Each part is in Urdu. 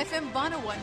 FM 101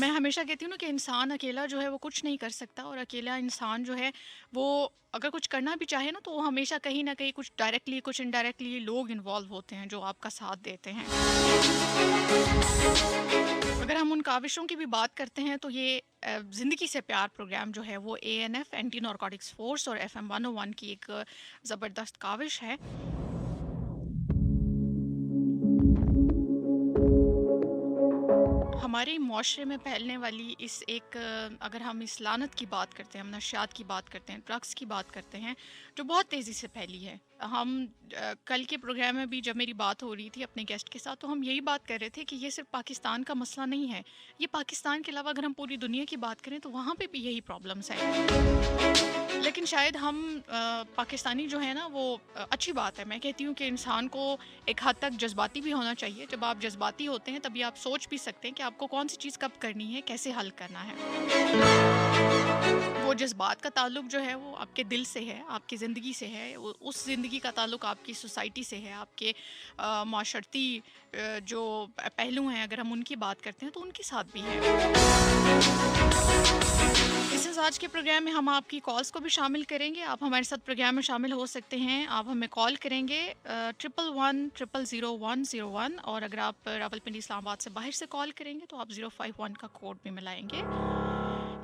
میں ہمیشہ کہتی ہوں نا کہ انسان اکیلا جو ہے وہ کچھ نہیں کر سکتا، اور اکیلا انسان جو ہے وہ اگر کچھ کرنا بھی چاہے نا تو وہ ہمیشہ کہیں نہ کہیں کچھ ڈائریکٹلی کچھ انڈائریکٹلی لوگ انوالو ہوتے ہیں جو آپ کا ساتھ دیتے ہیں۔ اگر ہم ان کاوشوں کی بھی بات کرتے ہیں تو یہ زندگی سے پیار پروگرام جو ہے وہ ANF اینٹی نارکوٹکس فورس اور FM 101 کی ایک زبردست کاوش ہے۔ ہمارے معاشرے میں پھیلنے والی اس ایک اگر ہم اس لعنت کی بات کرتے ہیں، ہم نشیات کی بات کرتے ہیں، ڈرگس کی بات کرتے ہیں جو بہت تیزی سے پھیلی ہے۔ ہم کل کے پروگرام میں بھی جب میری بات ہو رہی تھی اپنے گیسٹ کے ساتھ تو ہم یہی بات کر رہے تھے کہ یہ صرف پاکستان کا مسئلہ نہیں ہے، یہ پاکستان کے علاوہ اگر ہم پوری دنیا کی بات کریں تو وہاں پہ بھی یہی پرابلمس ہیں۔ لیکن شاید ہم پاکستانی جو ہے نا وہ اچھی بات ہے، میں کہتی ہوں کہ انسان کو ایک حد تک جذباتی بھی ہونا چاہیے۔ جب آپ جذباتی ہوتے ہیں تبھی آپ سوچ بھی سکتے ہیں کہ آپ کو کون سی چیز کب کرنی ہے، کیسے حل کرنا ہے۔ وہ جذبات کا تعلق جو ہے وہ آپ کے دل سے ہے، آپ کی زندگی سے ہے، اس زندگی کا تعلق آپ کی سوسائٹی سے ہے، آپ کے معاشرتی جو پہلو ہیں اگر ہم ان کی بات کرتے ہیں تو ان کے ساتھ بھی ہے۔ اس آج کے پروگرام میں ہم آپ کی کالز کو بھی شامل کریں گے، آپ ہمارے ساتھ پروگرام میں شامل ہو سکتے ہیں، آپ ہمیں کال کریں گے 11100101، اور اگر آپ راولپنڈی اسلام آباد سے باہر سے کال کریں گے تو آپ 051 کا کوڈ بھی ملائیں گے۔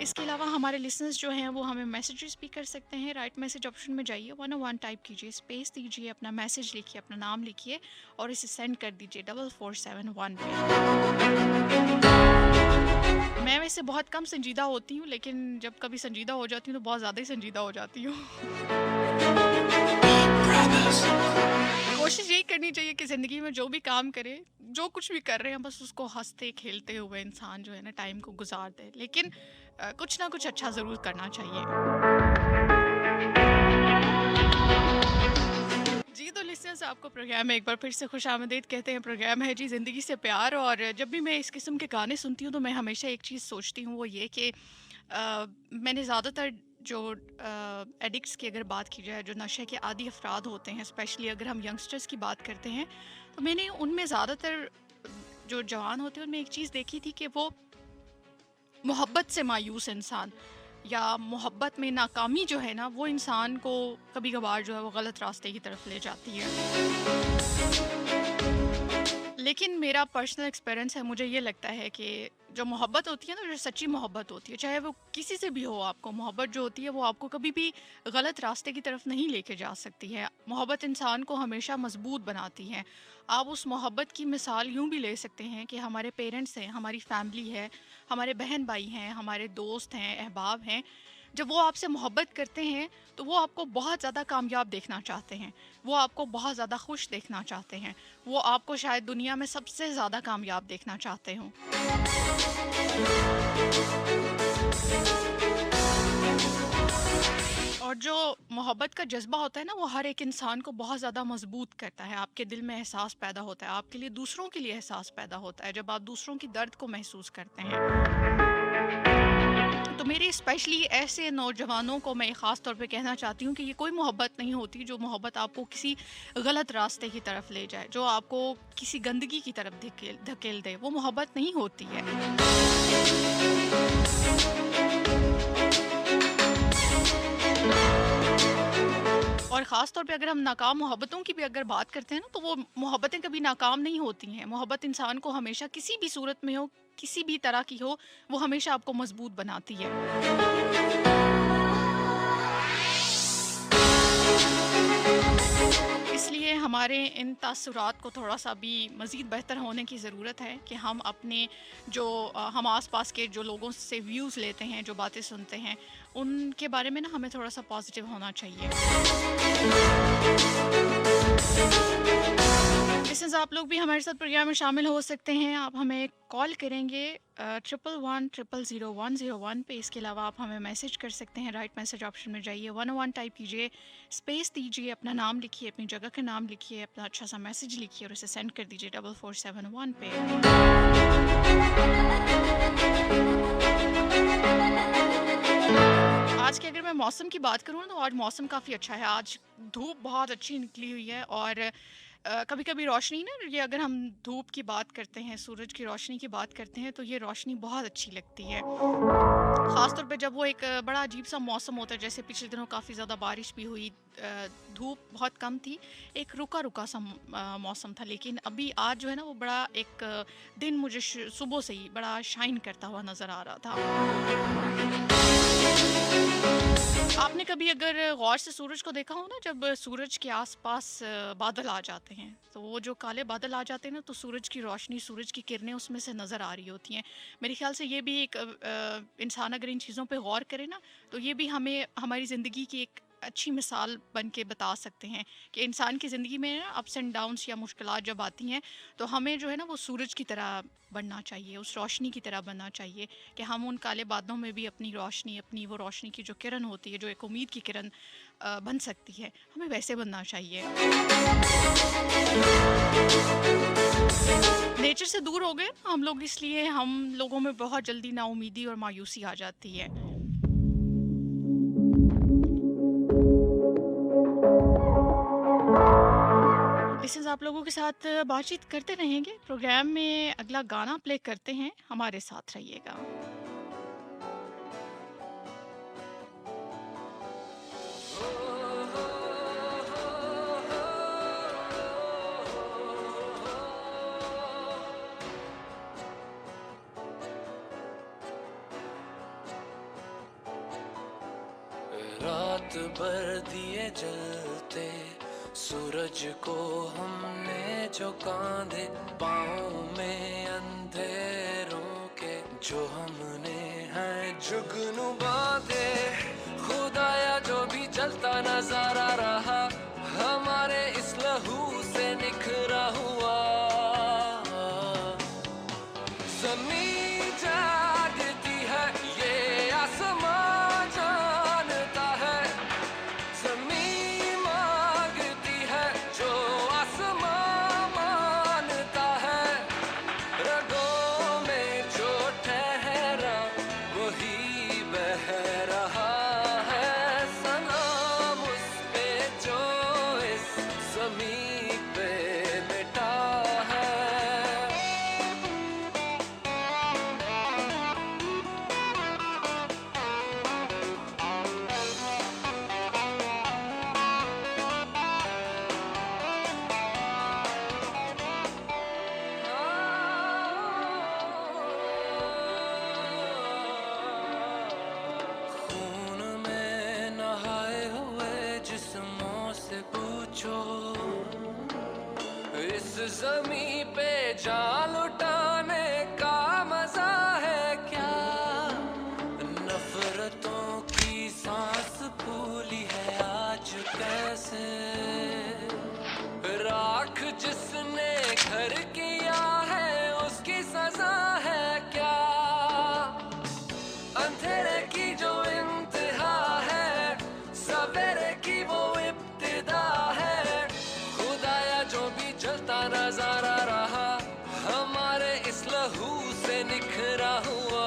اس کے علاوہ ہمارے لسنرز جو ہیں وہ ہمیں میسیجز بھی کر سکتے ہیں، رائٹ میسیج آپشن میں جائیے، 101 ٹائپ کیجیے، اسپیس دیجیے، اپنا میسیج لکھیے، اپنا نام لکھیے اور اسے سینڈ کر دیجیے 4471 پہ۔ میں ویسے بہت کم سنجیدہ ہوتی ہوں، لیکن جب کبھی سنجیدہ ہو جاتی ہوں تو بہت زیادہ ہی سنجیدہ ہو جاتی ہوں۔ کوشش یہی کرنی چاہیے کہ زندگی میں جو بھی کام کرے، جو کچھ بھی کر رہے ہیں، بس اس کو ہنستے کھیلتے ہوئے انسان جو ہے نا ٹائم کو گزار دے، لیکن کچھ نہ کچھ اچھا ضرور کرنا چاہیے۔ جی تو لسنرز، آپ کو پروگرام میں ایک بار پھر سے خوش آمدید کہتے ہیں۔ پروگرام ہے جی زندگی سے پیار، اور جب بھی میں اس قسم کے گانے سنتی ہوں تو میں ہمیشہ ایک چیز سوچتی ہوں، وہ یہ کہ میں نے زیادہ تر جو ایڈکٹس کی اگر بات کی جائے، جو نشے کے عادی افراد ہوتے ہیں، اسپیشلی اگر ہم ینگسٹرز کی بات کرتے ہیں، تو میں نے ان میں زیادہ تر جو جوان ہوتے ہیں ان میں ایک چیز دیکھی تھی کہ وہ محبت سے مایوس انسان یا محبت میں ناکامی جو ہے نا وہ انسان کو کبھی کبھار جو ہے وہ غلط راستے کی طرف لے جاتی ہے۔ لیکن میرا پرسنل ایکسپیرینس ہے، مجھے یہ لگتا ہے کہ جو محبت ہوتی ہے نا، جو سچی محبت ہوتی ہے، چاہے وہ کسی سے بھی ہو، آپ کو محبت جو ہوتی ہے وہ آپ کو کبھی بھی غلط راستے کی طرف نہیں لے کے جا سکتی ہے۔ محبت انسان کو ہمیشہ مضبوط بناتی ہے۔ آپ اس محبت کی مثال یوں بھی لے سکتے ہیں کہ ہمارے پیرنٹس ہیں، ہماری فیملی ہے، ہمارے بہن بھائی ہیں، ہمارے دوست ہیں، احباب ہیں، جب وہ آپ سے محبت کرتے ہیں تو وہ آپ کو بہت زیادہ کامیاب دیکھنا چاہتے ہیں، وہ آپ کو بہت زیادہ خوش دیکھنا چاہتے ہیں، وہ آپ کو شاید دنیا میں سب سے زیادہ کامیاب دیکھنا چاہتے ہوں۔ اور جو محبت کا جذبہ ہوتا ہے نا وہ ہر ایک انسان کو بہت زیادہ مضبوط کرتا ہے، آپ کے دل میں احساس پیدا ہوتا ہے، آپ کے لیے دوسروں کے لیے احساس پیدا ہوتا ہے جب آپ دوسروں کی درد کو محسوس کرتے ہیں۔ تو میرے اسپیشلی ایسے نوجوانوں کو میں خاص طور پہ کہنا چاہتی ہوں کہ یہ کوئی محبت نہیں ہوتی جو محبت آپ کو کسی غلط راستے کی طرف لے جائے، جو آپ کو کسی گندگی کی طرف دھکیل دے، وہ محبت نہیں ہوتی ہے۔ اور خاص طور پہ اگر ہم ناکام محبتوں کی بھی اگر بات کرتے ہیں نا تو وہ محبتیں کبھی ناکام نہیں ہوتی ہیں۔ محبت انسان کو ہمیشہ کسی بھی صورت میں ہو، کسی بھی طرح کی ہو، وہ ہمیشہ آپ کو مضبوط بناتی ہے۔ اس لیے ہمارے ان تاثرات کو تھوڑا سا بھی مزید بہتر ہونے کی ضرورت ہے کہ ہم اپنے جو ہم آس پاس کے جو لوگوں سے ویوز لیتے ہیں، جو باتیں سنتے ہیں، ان کے بارے میں نا ہمیں تھوڑا سا پازیٹیو ہونا چاہیے۔ لسنرز، آپ لوگ بھی ہمارے ساتھ پروگرام میں شامل ہو سکتے ہیں، آپ ہمیں کال کریں گے 11100101 پہ۔ اس کے علاوہ آپ ہمیں میسیج کر سکتے ہیں، رائٹ میسیج آپشن میں جائیے، 101 ٹائپ کیجیے، اسپیس دیجیے، اپنا نام لکھیے، اپنی جگہ کا نام لکھیے، اپنا اچھا سا میسیج لکھیے اور اسے سینڈ کر دیجیے 4471 پہ۔ آج کے اگر میں موسم کی بات کروں تو آج موسم کافی اچھا ہے، آج دھوپ بہت اچھی نکلی ہوئی ہے اور کبھی کبھی روشنی نا، یہ اگر ہم دھوپ کی بات کرتے ہیں، سورج کی روشنی کی بات کرتے ہیں، تو یہ روشنی بہت اچھی لگتی ہے، خاص طور پہ جب وہ ایک بڑا عجیب سا موسم ہوتا ہے، جیسے پچھلے دنوں کافی زیادہ بارش بھی ہوئی، دھوپ بہت کم تھی، ایک رکا رکا سا موسم تھا، لیکن ابھی آج جو ہے نا وہ بڑا ایک دن مجھے صبح سے ہی بڑا شائن کرتا ہوا نظر آ رہا تھا۔ آپ نے کبھی اگر غور سے سورج کو دیکھا ہو نا، جب سورج کے آس پاس بادل آ جاتے ہیں، تو وہ جو کالے بادل آ جاتے ہیں نا، تو سورج کی روشنی، سورج کی کرنیں اس میں سے نظر آ رہی ہوتی ہیں۔ میرے خیال سے یہ بھی ایک انسان اگر ان چیزوں پہ غور کرے نا، تو یہ بھی ہمیں ہماری زندگی کی ایک اچھی مثال بن کے بتا سکتے ہیں کہ انسان کی زندگی میں اپس اینڈ ڈاؤنس یا مشکلات جب آتی ہیں، تو ہمیں جو ہے نا وہ سورج کی طرح بننا چاہیے، اس روشنی کی طرح بننا چاہیے کہ ہم ان کالے بادلوں میں بھی اپنی روشنی، اپنی وہ روشنی کی جو کرن ہوتی ہے، جو ایک امید کی کرن بن سکتی ہے، ہمیں ویسے بننا چاہیے۔ نیچر سے دور ہو گئے ہم لوگ، اس لیے ہم لوگوں میں بہت جلدی نا امیدی اور مایوسی آ جاتی ہے۔ لسنز، آپ لوگوں کے ساتھ بات چیت کرتے رہیں گے، پروگرام میں اگلا گانا پلے کرتے ہیں، ہمارے ساتھ رہیے گا۔ رات بھر دیے جلتے سورج کو ہم نے جو کاندھے، پاؤں میں اندھیروں کے جو ہم نے ہیں جگنو باندھے، خدایا جو بھی چلتا نظارہ رہا ہمارے اس لہو سے نکھرا ہوا، زمین جاگتی ہے یہ آسمان جانتا ہے، زمین مانگتی ہے جو آسمان مانتا ہے، رگوں میں جو ٹھہرا وہی بہ رہا ہے، سلام اس پہ جو اس زمین پہ مٹا ہے۔ خون میں نہائے ہوئے جسموں سے پوچھو، اس زمین پہ جان لٹانے کا مزہ ہے کیا، نفرتوں کی سانس پھولی ہے آج کیسے، راکھ جس نے گھر کیا ہے اس کی سزا ہے کیا، اندھیرے کی جو انتہا ہے سویرے کی وہ ابتدا ہے، خدایا جو بھی چلتا نظارہ رہا ہمارے اس لہو سے نکھرا ہوا،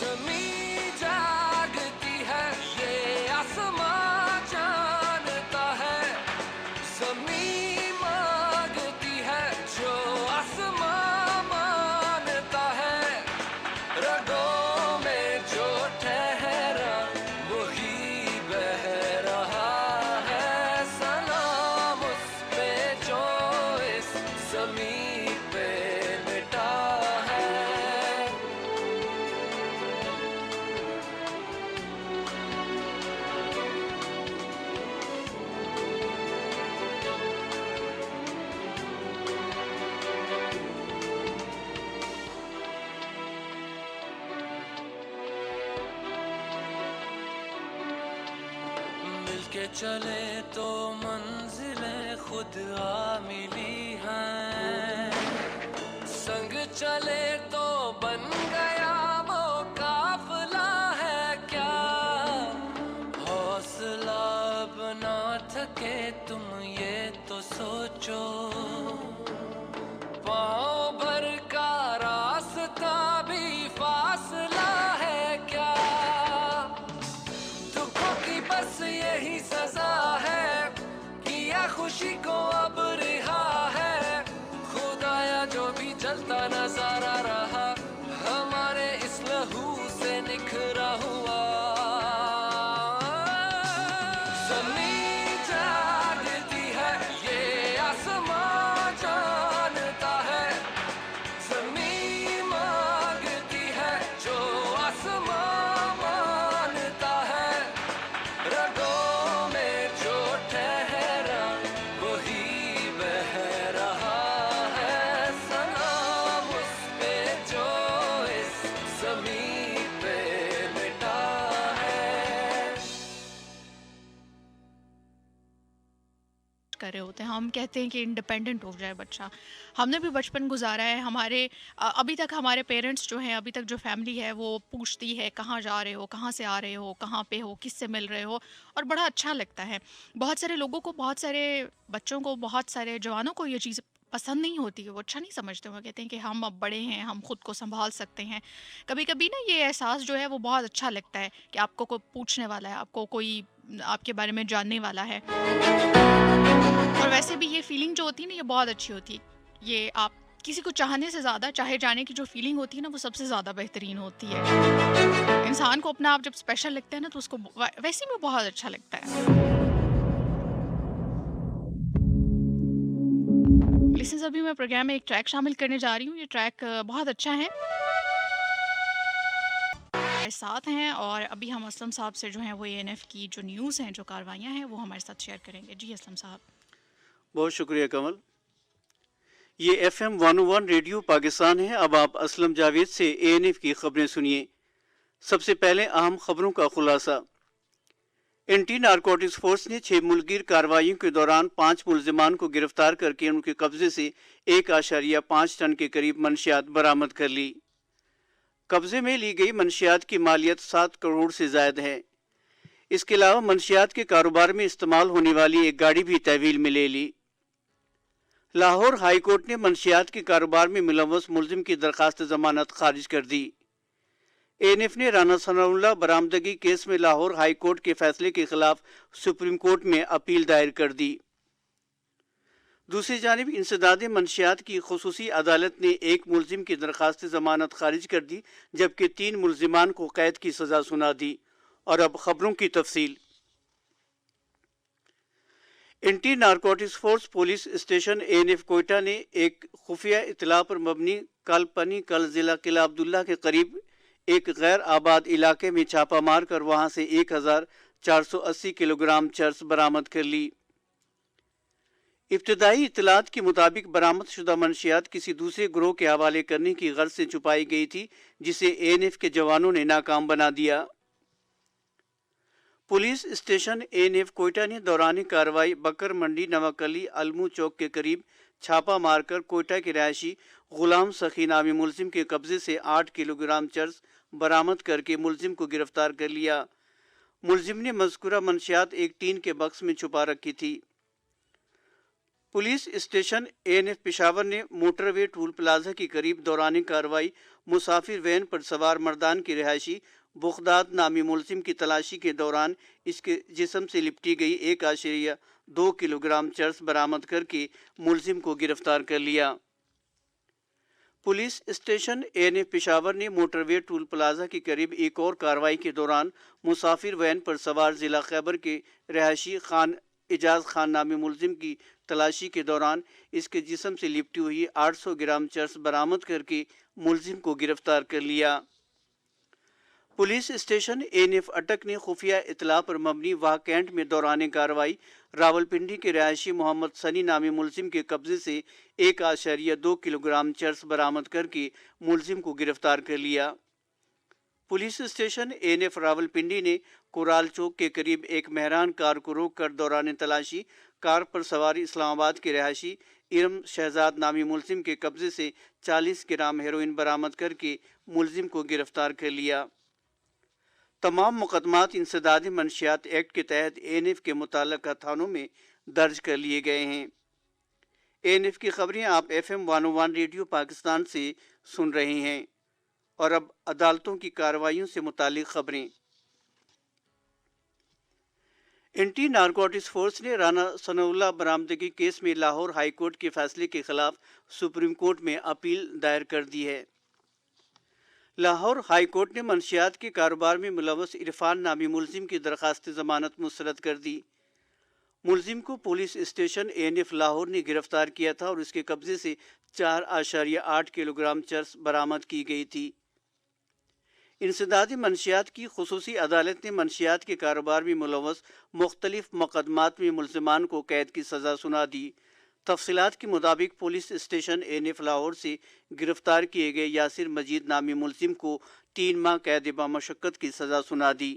زمین جاگتی ہے یہ آسمان جانتا ہے، زمین مانگتی ہے جو آسمان مانتا ہے، رگوں میں جو ٹھہرا وہی بہ رہا ہے، سلام اس پہ جو اس زمین پہ مٹا ہے۔ مل کے چلے تو منزلیں خود آ ملی ہیں، سنگ چلے تو بن گیا وہ قافلہ ہے کیا، حوصلہ اب نہ تھکے تم یہ تو سوچو، پاؤں بھر کا راستہ بھی فاصلہ ہے کیا، دکھوں کی بس یہی سزا ہے کہ کر رہے ہوتے ہیں. ہم کہتے ہیں کہ انڈیپینڈنٹ ہو جائے بچہ. ہم نے بھی بچپن گزارا ہے. ہمارے ابھی تک ہمارے پیرنٹس جو ہیں, ابھی تک جو فیملی ہے وہ پوچھتی ہے کہاں جا رہے ہو, کہاں سے آ رہے ہو, کہاں پہ ہو, کس سے مل رہے ہو, اور بڑا اچھا لگتا ہے. بہت سارے لوگوں کو, بہت سارے بچوں کو, بہت سارے جوانوں کو یہ چیز پسند نہیں ہوتی ہے, وہ اچھا نہیں سمجھتے. وہ کہتے ہیں کہ ہم اب بڑے ہیں, ہم خود کو سنبھال سکتے ہیں. کبھی کبھی نا یہ احساس جو ہے وہ بہت اچھا لگتا ہے کہ آپ کو کوئی پوچھنے والا ہے, آپ کو کوئی آپ کے بارے میں جاننے والا ہے. اور ویسے بھی یہ فیلنگ جو ہوتی ہے نا, یہ بہت اچھی ہوتی ہے. یہ آپ کسی کو چاہنے سے زیادہ چاہے جانے کی جو فیلنگ ہوتی ہے نا, وہ سب سے زیادہ بہترین ہوتی ہے. انسان کو اپنا آپ جب اسپیشل لگتا ہے نا, تو اس کو ویسے میں بہت اچھا لگتا ہے. لسنز, ابھی میں پروگرام میں ایک ٹریک شامل کرنے جا رہی ہوں. یہ ٹریک بہت اچھا ہے, ساتھ ہیں, اور ابھی ہم اسلم صاحب سے جو ہیں وہ ANF کی جو نیوز ہیں, جو کاروائیاں ہیں, وہ ہمارے ساتھ شیئر کریں گے. جی اسلم صاحب. بہت شکریہ کمل. یہ FM 101 ریڈیو پاکستان ہے. اب آپ اسلم جاوید سے ANF کی خبریں سنیے. سب سے پہلے اہم خبروں کا خلاصہ. اینٹی نارکوٹکس فورس نے 6 ملک گیر کارروائیوں کے دوران 5 ملزمان کو گرفتار کر کے ان کے قبضے سے 1.5 ٹن کے قریب منشیات برآمد کر لی. قبضے میں لی گئی منشیات کی مالیت 7 کروڑ سے زائد ہے. اس کے علاوہ منشیات کے کاروبار میں استعمال ہونے والی ایک گاڑی بھی تحویل میں لے لی. لاہور ہائی کورٹ نے منشیات کے کاروبار میں ملوث ملزم کی درخواست ضمانت خارج کر دی. ANF نے رانا ثناء اللہ برآمدگی کیس میں لاہور ہائی کورٹ کے فیصلے کے خلاف سپریم کورٹ میں اپیل دائر کر دی. دوسری جانب انسداد منشیات کی خصوصی عدالت نے ایک ملزم کی درخواست ضمانت خارج کر دی, جبکہ 3 ملزمان کو قید کی سزا سنا دی. اور اب خبروں کی تفصیل. Anti narcotics force police station ANF Quetta نے ایک خفیہ اطلاع پر مبنی کل ضلع قلعہ عبداللہ کے قریب ایک غیر آباد علاقے میں چھاپہ مار کر وہاں سے 1480 کلو گرام چرس برآمد کر لی. ابتدائی اطلاعات کے مطابق برآمد شدہ منشیات کسی دوسرے گروہ کے حوالے کرنے کی غرض سے چھپائی گئی تھی, جسے ANF کے جوانوں نے ناکام بنا دیا. پولیس اسٹیشن ANF کوئٹہ نے دوران کارروائی بکر منڈی نواکلی المو چوک کے قریب چھاپہ مار کر کوئٹہ کے رہائشی غلام سخی نامی ملزم کے قبضے سے 8 کلو گرام چرس برآمد کر کے ملزم کو گرفتار کر لیا. ملزم نے مذکورہ منشیات ایک ٹین کے باکس میں چھپا رکھی تھی. پولیس اسٹیشن ANF پشاور نے موٹر وے ٹول پلازا کے قریب دوران کارروائی مسافر وین پر سوار مردان کی رہائشی بغداد نامی ملزم کی تلاشی کے دوران اس کے جسم سے لپٹی گئی 1.2 کلو گرام چرس برآمد کر کے ملزم کو گرفتار کر لیا. پولیس اسٹیشن ANF پشاور نے موٹر وے ٹول پلازا کے قریب ایک اور کارروائی کے دوران مسافر وین پر سوار ضلع خیبر کے رہائشی اعجاز خان نامی ملزم کی تلاشی کے دوران اس کے جسم سے لپٹی ہوئی 800 گرام چرس برآمد کر کے ملزم کو گرفتار کر لیا. پولیس اسٹیشن ANF اٹک نے خفیہ اطلاع پر مبنی واہ کینٹ میں دوران کارروائی راولپنڈی کے رہائشی محمد سنی نامی ملزم کے قبضے سے 1.2 کلو گرام چرس برآمد کر کے ملزم کو گرفتار کر لیا. پولیس اسٹیشن ANF راولپنڈی نے کورال چوک کے قریب ایک مہران کار کو روک کر دوران تلاشی کار پر سوار اسلام آباد کے رہائشی ارم شہزاد نامی ملزم کے قبضے سے 40 گرام ہیروئن برآمد کر کے ملزم کو گرفتار کر لیا. تمام مقدمات انسداد منشیات ایکٹ کے تحت ANF کے متعلقہ تھانوں میں درج کر لیے گئے ہیں. ANF کی خبریں آپ FM 101 ریڈیو پاکستان سے سن رہے ہیں. اور اب عدالتوں کی کارروائیوں سے متعلق خبریں. اینٹی نارکوٹکس فورس نے رانا ثناء اللہ برآمدگی کیس میں لاہور ہائی کورٹ کے فیصلے کے خلاف سپریم کورٹ میں اپیل دائر کر دی ہے. لاہور ہائی کورٹ نے منشیات کے کاروبار میں ملوث عرفان نامی ملزم کی درخواست ضمانت مسترد کر دی. ملزم کو پولیس اسٹیشن ANF لاہور نے گرفتار کیا تھا اور اس کے قبضے سے 4.8 کلو گرام چرس برآمد کی گئی تھی. انسداد منشیات کی خصوصی عدالت نے منشیات کے کاروبار میں ملوث مختلف مقدمات میں ملزمان کو قید کی سزا سنا دی. تفصیلات کے مطابق پولیس اسٹیشن ANF لاہور سے گرفتار کیے گئے یاسر مجید نامی ملزم کو 3 ماہ قید بامشقت کی سزا سنا دی.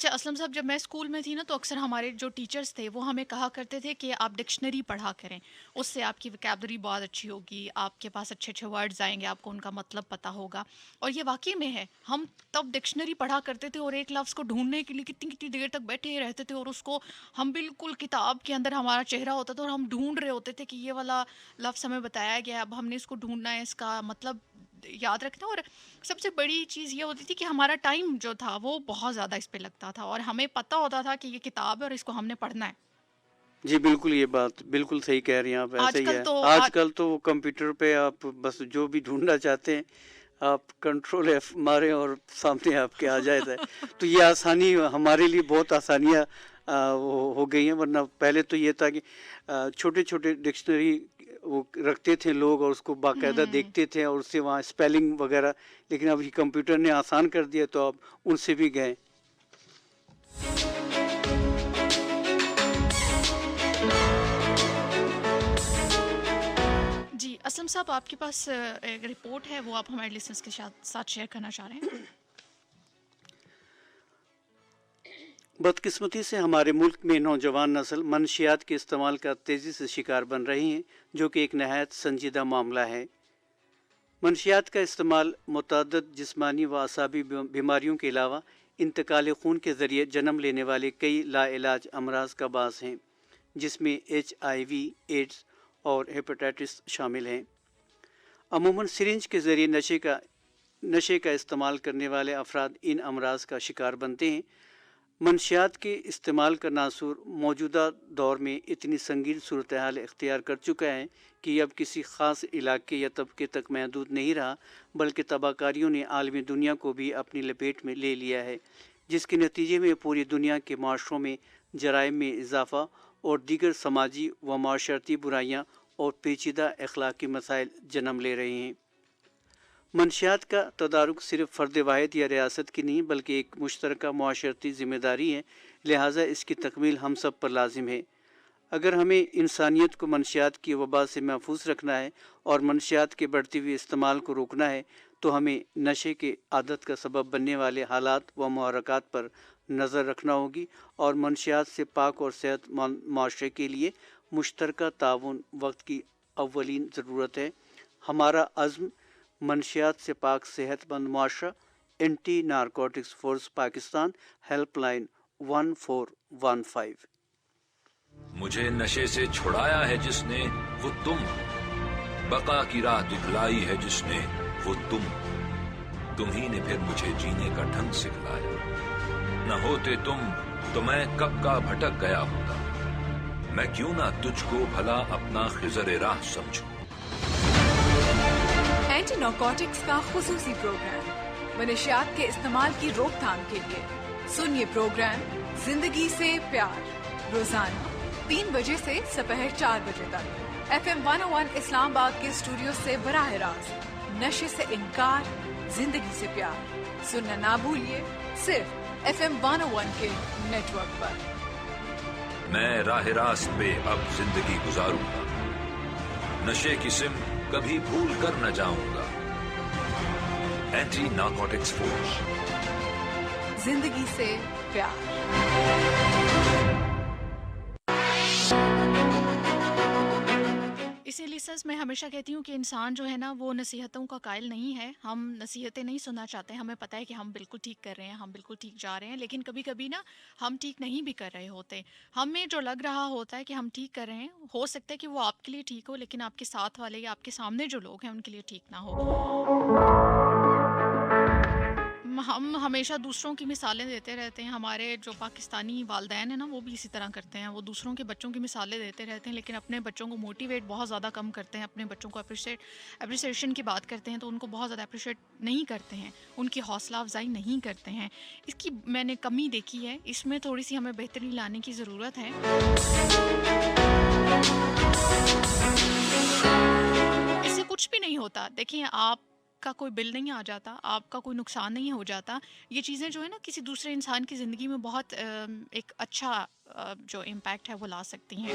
اچھا اسلم صاحب، جب میں اسکول میں تھی نا تو اکثر ہمارے جو ٹیچرز تھے وہ ہمیں کہا کرتے تھے کہ آپ ڈکشنری پڑھا کریں، اس سے آپ کی وکیبلری بہت اچھی ہوگی، آپ کے پاس اچھے اچھے ورڈز آئیں گے، آپ کو ان کا مطلب پتہ ہوگا. اور یہ واقعی میں ہے، ہم تب ڈکشنری پڑھا کرتے تھے اور ایک لفظ کو ڈھونڈنے کے لیے کتنی کتنی دیر تک بیٹھے رہتے تھے، اور اس کو ہم بالکل کتاب کے اندر ہمارا چہرہ ہوتا تھا اور ہم ڈھونڈ رہے ہوتے تھے کہ یہ والا لفظ ہمیں بتایا گیا ہے، اب ہم نے اس کو ڈھونڈنا ہے، اس کا مطلب یاد رکھنا. اور سب سے بڑی چیز یہ ہوتی تھی کہ ہمارا ٹائم جو تھا وہ بہت زیادہ اس پہ لگتا تھا، اور ہمیں پتہ ہوتا تھا کہ یہ کتاب ہے اور اس کو ہم نے پڑھنا ہے. جی بالکل، یہ بات بالکل صحیح کہہ رہی ہیں آپ. ایسے ہی ہے آج کل تو کمپیوٹر پہ آپ بس جو بھی ڈھونڈنا چاہتے ہیں آپ کنٹرول ایف ماریں اور سامنے آپ کے آ جاتا ہے. تو یہ آسانی ہمارے لیے بہت آسانیاں ہو گئی ہیں، ورنہ پہلے تو یہ تھا کہ چھوٹے چھوٹے ڈکشنری وہ رکھتے تھے لوگ اور اس کو باقاعدہ دیکھتے تھے اور اس سے وہاں اسپیلنگ وغیرہ، لیکن اب یہ کمپیوٹر نے آسان کر دیا تو آپ ان سے بھی گئے. جی اسلم صاحب، آپ کے پاس ایک رپورٹ ہے، وہ آپ ہمارے لسنرز کے ساتھ شیئر کرنا چاہ رہے ہیں. بدقسمتی سے ہمارے ملک میں نوجوان نسل منشیات کے استعمال کا تیزی سے شکار بن رہی ہیں، جو کہ ایک نہایت سنجیدہ معاملہ ہے. منشیات کا استعمال متعدد جسمانی و اعصابی بیماریوں کے علاوہ انتقال خون کے ذریعے جنم لینے والے کئی لا علاج امراض کا باعث ہیں، جس میں HIV، ایڈز اور ہیپاٹائٹس شامل ہیں. عموماً سرنج کے ذریعے نشے کا استعمال کرنے والے افراد ان امراض کا شکار بنتے ہیں. منشیات کے استعمال کا ناسور موجودہ دور میں اتنی سنگین صورتحال اختیار کر چکا ہے کہ یہ اب کسی خاص علاقے یا طبقے تک محدود نہیں رہا، بلکہ تباہ کاریوں نے عالمی دنیا کو بھی اپنی لپیٹ میں لے لیا ہے، جس کے نتیجے میں پوری دنیا کے معاشروں میں جرائم میں اضافہ اور دیگر سماجی و معاشرتی برائیاں اور پیچیدہ اخلاقی مسائل جنم لے رہے ہیں. منشیات کا تدارک صرف فرد واحد یا ریاست کی نہیں بلکہ ایک مشترکہ معاشرتی ذمہ داری ہے، لہٰذا اس کی تکمیل ہم سب پر لازم ہے. اگر ہمیں انسانیت کو منشیات کی وبا سے محفوظ رکھنا ہے اور منشیات کے بڑھتے ہوئے استعمال کو روکنا ہے تو ہمیں نشے کے عادت کا سبب بننے والے حالات و محرکات پر نظر رکھنا ہوگی اور منشیات سے پاک اور صحت مند معاشرے کے لیے مشترکہ تعاون وقت کی اولین ضرورت ہے. ہمارا عزم منشیات سے پاک صحت مند معاشرہ. Anti narcotics force Pakistan, help line 1415. مجھے نشے سے چھڑایا ہے جس نے، وہ تم. بقا کی راہ دکھلائی ہے جس نے، وہ تم ہی نے پھر مجھے جینے کا ڈھنگ سکھلایا. نہ ہوتے تم تو میں کب کا بھٹک گیا ہوتا، میں کیوں نہ تجھ کو بھلا اپنا خضر راہ سمجھوں. اینٹی نارکوٹکس کا خصوصی پروگرام منشیات کے استعمال کی روک تھام کے لیے. سنیے پروگرام زندگی سے پیار، روزانہ 3 بجے سے دوپہر 4 بجے تک FM 101 اسلام آباد کے اسٹوڈیو سے براہ راست. نشے سے انکار، زندگی سے پیار سننا نہ بھولیے، صرف FM 101 کے نیٹ ورک پر. میں راہ راست پہ اب زندگی گزاروں گا، نشے کی سم کبھی بھول کر نہ جاؤں گا. اینٹی نارکوٹکس فورس، زندگی سے پیار. اسی لیے سر میں ہمیشہ کہتی ہوں کہ انسان جو ہے نا وہ نصیحتوں کا قائل نہیں ہے. ہم نصیحتیں نہیں سننا چاہتے، ہمیں پتہ ہے کہ ہم بالکل ٹھیک کر رہے ہیں، ہم بالکل ٹھیک جا رہے ہیں، لیکن کبھی کبھی نا ہم ٹھیک نہیں بھی کر رہے ہوتے. ہمیں جو لگ رہا ہوتا ہے کہ ہم ٹھیک کر رہے ہیں، ہو سکتا ہے کہ وہ آپ کے لیے ٹھیک ہو، لیکن آپ کے ساتھ والے یا آپ کے سامنے جو لوگ ہیں ان کے لیے ٹھیک نہ ہو. ہم ہمیشہ دوسروں کی مثالیں دیتے رہتے ہیں. ہمارے جو پاکستانی والدین ہیں نا وہ بھی اسی طرح کرتے ہیں، وہ دوسروں کے بچوں کی مثالیں دیتے رہتے ہیں لیکن اپنے بچوں کو موٹیویٹ بہت زیادہ کم کرتے ہیں. اپنے بچوں کو اپریشیشن کی بات کرتے ہیں تو ان کو بہت زیادہ اپریشیٹ نہیں کرتے ہیں، ان کی حوصلہ افزائی نہیں کرتے ہیں. اس کی میں نے کمی دیکھی ہے، اس میں تھوڑی سی ہمیں بہتری لانے کی ضرورت ہے. اس سے کچھ بھی نہیں ہوتا. دیکھیں، آپ کا کوئی بل نہیں آ جاتا، آپ کا کوئی نقصان نہیں ہو جاتا. یہ چیزیں جو ہے نا کسی دوسرے انسان کی زندگی میں بہت ایک اچھا جو امپیکٹ ہے وہ لا سکتی ہیں.